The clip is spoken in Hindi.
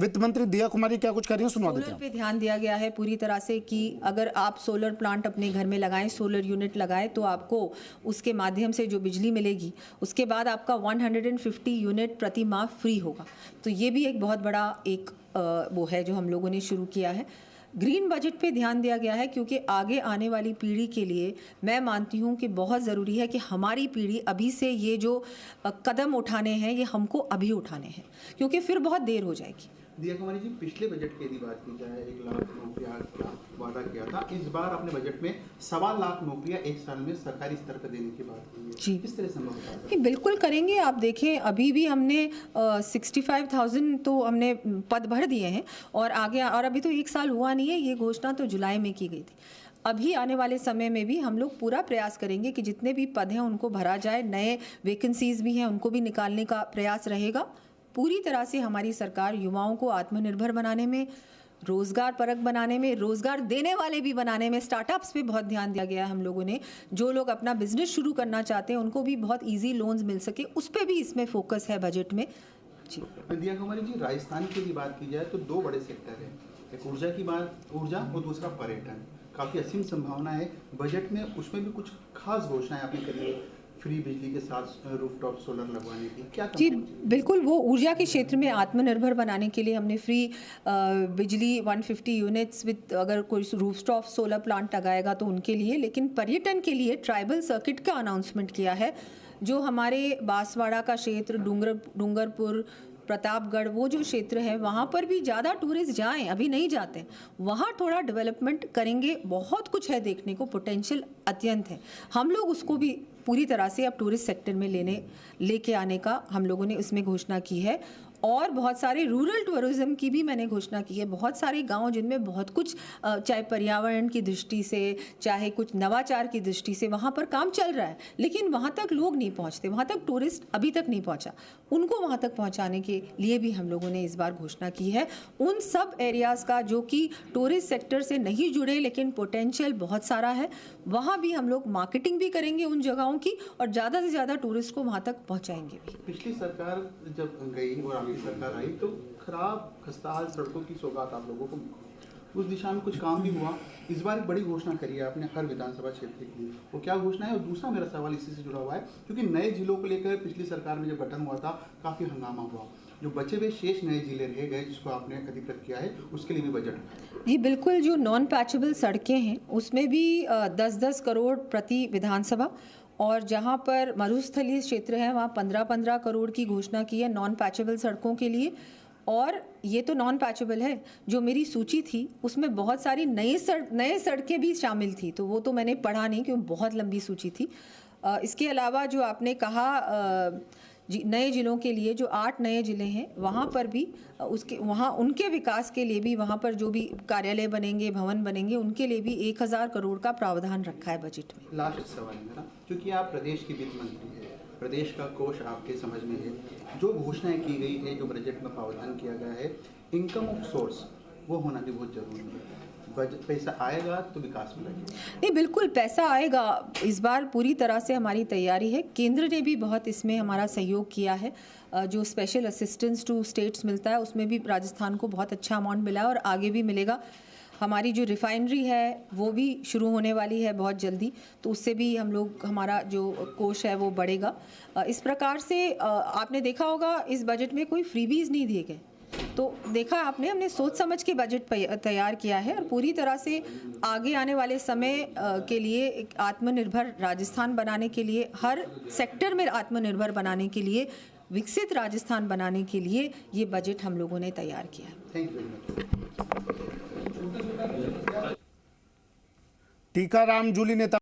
वित्त मंत्री दिया कुमारी क्या कुछ कर रही हैं, सुनवा देते हैं। सोलर पे ध्यान दिया गया है पूरी तरह से कि अगर आप सोलर प्लांट अपने घर में लगाएं, सोलर यूनिट लगाएं, तो आपको उसके माध्यम से जो बिजली मिलेगी उसके बाद आपका 150 यूनिट प्रति माह फ्री होगा। तो ये भी एक बहुत बड़ा एक वो है जो हम लोगों ने शुरू किया है। ग्रीन बजट पे ध्यान दिया गया है क्योंकि आगे आने वाली पीढ़ी के लिए मैं मानती हूँ कि बहुत ज़रूरी है कि हमारी पीढ़ी अभी से ये जो कदम उठाने हैं ये हमको अभी उठाने हैं, क्योंकि फिर बहुत देर हो जाएगी। दिया कुमारी जी, पिछले बजट की यदि बात की जाए 1 लाख नौकरियां का वादा किया था, इस बार अपने बजट में 1.25 लाख नौकरियां एक साल में सरकारी स्तर पर देने की बात की है जी। किस तरह संभव होता है? बिल्कुल करेंगे। आप देखें अभी भी हमने 65,000 तो हमने पद भर दिए हैं और आगे और अभी तो 1 साल हुआ नहीं है, ये घोषणा तो जुलाई में की गई थी। अभी आने वाले समय में भी हम लोग पूरा प्रयास करेंगे कि जितने भी पद हैं उनको भरा जाए, नए वैकेंसीज भी हैं उनको भी निकालने का प्रयास रहेगा। पूरी तरह से हमारी सरकार युवाओं को आत्मनिर्भर बनाने में, रोजगार परक बनाने में, रोजगार देने वाले भी बनाने में, स्टार्टअप्स पे बहुत ध्यान दिया गया है हम लोगों ने। जो लोग अपना बिजनेस शुरू करना चाहते हैं उनको भी बहुत इजी लोन्स मिल सके, उस पर भी इसमें फोकस है बजट में जी। दिया कुमारी जी, राजस्थान की यदि बात की जाए तो 2 बड़े सेक्टर हैं, एक ऊर्जा और दूसरा पर्यटन। काफ़ी असीम संभावना है बजट में, उसमें भी कुछ खास घोषणाएं आपने करी है, फ्री बिजली के साथ रूफटॉप सोलर लगवाने की, क्या जी बिल्कुल। वो ऊर्जा के क्षेत्र में आत्मनिर्भर बनाने के लिए हमने फ्री बिजली 150 यूनिट्स विद, अगर कोई रूफटॉप सोलर प्लांट लगाएगा तो उनके लिए। लेकिन पर्यटन के लिए ट्राइबल सर्किट का अनाउंसमेंट किया है। जो हमारे बांसवाड़ा का क्षेत्र, डूंगरपुर, प्रतापगढ़, वो जो क्षेत्र है वहाँ पर भी ज़्यादा टूरिस्ट जाएं, अभी नहीं जाते, वहाँ थोड़ा डेवलपमेंट करेंगे। बहुत कुछ है देखने को, पोटेंशियल अत्यंत है। हम लोग उसको भी पूरी तरह से अब टूरिस्ट सेक्टर में लेके आने का हम लोगों ने इसमें घोषणा की है। और बहुत सारे रूरल टूरिज्म की भी मैंने घोषणा की है। बहुत सारे गांव जिनमें बहुत कुछ चाहे पर्यावरण की दृष्टि से, चाहे कुछ नवाचार की दृष्टि से वहाँ पर काम चल रहा है, लेकिन वहाँ तक लोग नहीं पहुँचते, वहाँ तक टूरिस्ट अभी तक नहीं पहुँचा। उनको वहाँ तक पहुँचाने के लिए भी हम लोगों ने इस बार घोषणा की है। उन सब एरियाज़ का जो कि टूरिस्ट सेक्टर से नहीं जुड़े लेकिन पोटेंशियल बहुत सारा है, वहाँ भी हम लोग मार्केटिंग भी करेंगे उन जगहों की और ज़्यादा से ज़्यादा टूरिस्ट को वहाँ तक पहुँचाएंगे भी। पिछली सरकार जब गई और आपकी सरकार आई तो खराब खस्ताहाल सड़कों की सौगात आप लोगों को, उस दिशा में कुछ काम भी हुआ। इस बार एक बड़ी घोषणा करी है आपने हर विधानसभा क्षेत्र के लिए, वो क्या घोषणा है? और दूसरा मेरा सवाल इसी से जुड़ा हुआ है क्योंकि नए जिलों को लेकर पिछली सरकार में जब गठन हुआ था काफ़ी हंगामा हुआ, जो बचे हुए शेष नए जिले रह गए जिसको आपने अधिकृत किया है, उसके लिए भी बजट जी बिल्कुल। जो नॉन पैचेबल सड़कें हैं उसमें भी 10-10 करोड़ प्रति विधानसभा, और जहाँ पर मरुस्थलीय क्षेत्र है वहाँ 15-15 करोड़ की घोषणा की है नॉन पैचेबल सड़कों के लिए। और ये तो नॉन पैचेबल है, जो मेरी सूची थी उसमें बहुत सारी नए सड़कें भी शामिल थी, तो वो तो मैंने पढ़ा नहीं क्योंकि बहुत लंबी सूची थी। इसके अलावा जो आपने कहा नए जिलों के लिए, जो 8 नए जिले हैं वहाँ पर भी वहाँ उनके विकास के लिए भी, वहाँ पर जो भी कार्यालय बनेंगे, भवन बनेंगे, उनके लिए भी 1000 करोड़ का प्रावधान रखा है बजट में। लास्ट सवाल है मेरा, क्योंकि आप प्रदेश की वित्त मंत्री है, प्रदेश का कोष आपके समझ में है, जो घोषणाएं की गई है, जो बजट में प्रावधान किया गया है, इनकम ऑफ सोर्स वो होना भी बहुत जरूरी है। पैसा आएगा तो विकास में लगेगा। नहीं बिल्कुल पैसा आएगा। इस बार पूरी तरह से हमारी तैयारी है। केंद्र ने भी बहुत इसमें हमारा सहयोग किया है। जो स्पेशल असिस्टेंस टू स्टेट्स मिलता है उसमें भी राजस्थान को बहुत अच्छा अमाउंट मिला है और आगे भी मिलेगा। हमारी जो रिफाइनरी है वो भी शुरू होने वाली है बहुत जल्दी, तो उससे भी हम लोग, हमारा जो कोष है वो बढ़ेगा। इस प्रकार से आपने देखा होगा इस बजट में कोई फ्रीबीज नहीं दिए गए, तो देखा आपने, हमने सोच समझ के बजट तैयार किया है और पूरी तरह से आगे आने वाले समय के लिए एक आत्मनिर्भर राजस्थान बनाने के लिए, हर सेक्टर में आत्मनिर्भर बनाने के लिए, विकसित राजस्थान बनाने के लिए ये बजट हम लोगों ने तैयार किया। Thank you very much. Tikaram Jully नेता